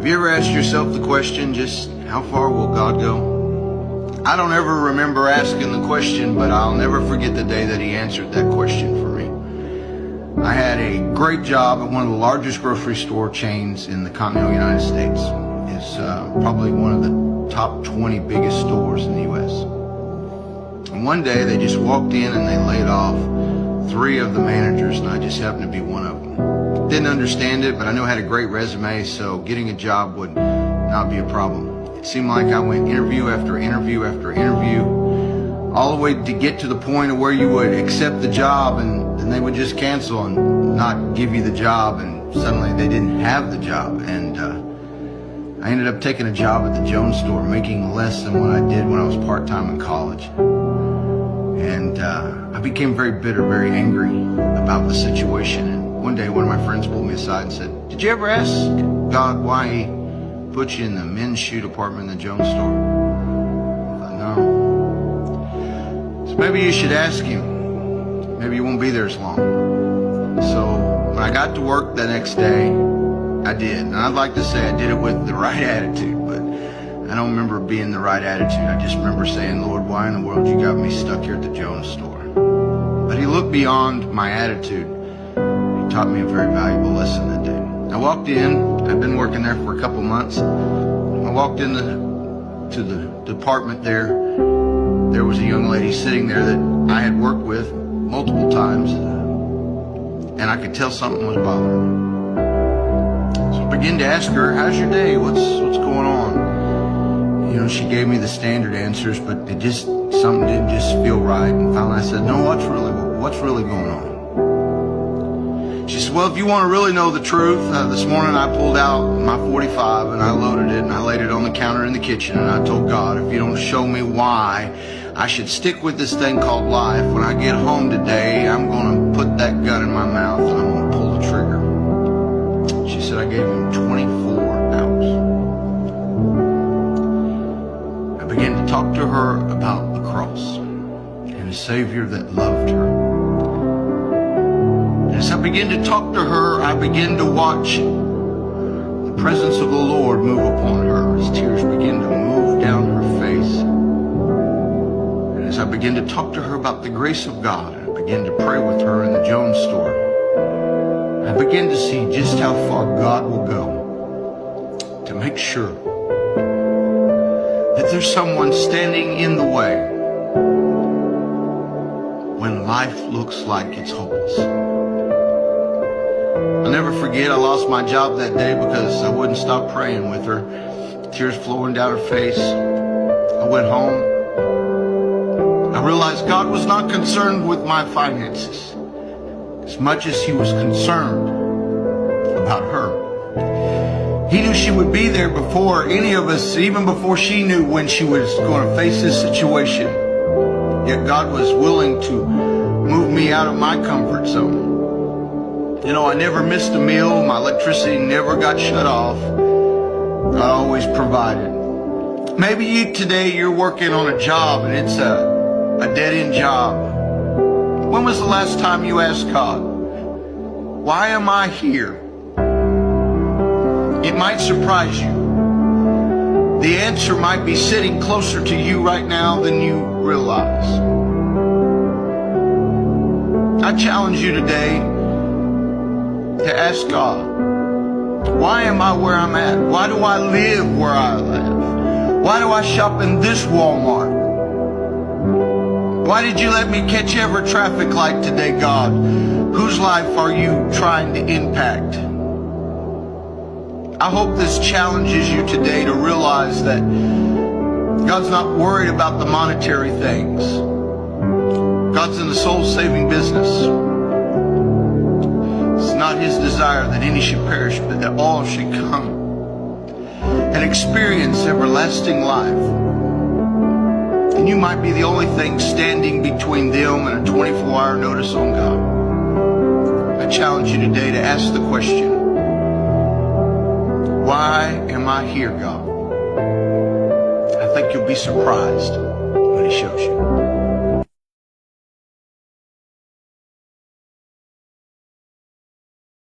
Have you ever asked yourself the question, just how far will God go? I don't ever remember asking the question, but I'll never forget the day that he answered that question for me. I had a great job at one of the largest grocery store chains in the continental United States. It's probably one of the top 20 biggest stores in the U.S. And one day they just walked in and they laid off 3 of the managers, and I just happened to be one of them. Didn't understand it, but I knew I had a great resume, so getting a job would not be a problem. It seemed like I went interview after interview after interview, all the way to get to the point of where you would accept the job and then they would just cancel and not give you the job, and suddenly they didn't have the job. And I ended up taking a job at the Jones store, making less than what I did when I was part-time in college. And I became very bitter, very angry about the situation. And one day, one of my friends pulled me aside and said, "Did you ever ask God why he put you in the men's shoe department in the Jones store?" I thought, no. So maybe you should ask him. Maybe you won't be there as long. So when I got to work the next day, I did. And I'd like to say I did it with the right attitude, but I don't remember being the right attitude. I just remember saying, "Lord, why in the world you got me stuck here at the Jones store?" But he looked beyond my attitude. Taught me a very valuable lesson that day. I walked in. I'd been working there for a couple months. I walked in to the department there. There was a young lady sitting there that I had worked with multiple times, and I could tell something was bothering her. So I began to ask her, "How's your day? What's going on?" You know, she gave me the standard answers, but something didn't just feel right. And finally I said, "No, what's really going on?" She said, "Well, if you want to really know the truth, this morning I pulled out my 45 and I loaded it and I laid it on the counter in the kitchen, and I told God, if you don't show me why I should stick with this thing called life, when I get home today, I'm going to put that gun in my mouth and I'm going to pull the trigger." She said, I gave him 24 hours. I began to talk to her about the cross and a Savior that loved her. As I began to talk to her, I began to watch the presence of the Lord move upon her as tears began to move down her face. And as I began to talk to her about the grace of God, and I began to pray with her in the Jones store, I began to see just how far God will go to make sure that there's someone standing in the way when life looks like it's hopeless. I'll never forget, I lost my job that day because I wouldn't stop praying with her. Tears flowing down her face. I went home. I realized God was not concerned with my finances as much as he was concerned about her. He knew she would be there before any of us, even before she knew when she was going to face this situation. Yet God was willing to move me out of my comfort zone. You know, I never missed a meal. My electricity never got shut off. God always provided. Maybe today you're working on a job and it's a dead-end job. When was the last time you asked God, why am I here? It might surprise you. The answer might be sitting closer to you right now than you realize. I challenge you today to ask God, why am I where I'm at? Why do I live where I live? Why do I shop in this Walmart? Why did you let me catch every traffic light today, God? Whose life are you trying to impact? I hope this challenges you today to realize that God's not worried about the monetary things. God's in the soul-saving business. It's not his desire that any should perish, but that all should come and experience everlasting life. And you might be the only thing standing between them and a 24-hour notice on God. I challenge you today to ask the question, why am I here, God? I think you'll be surprised when he shows you.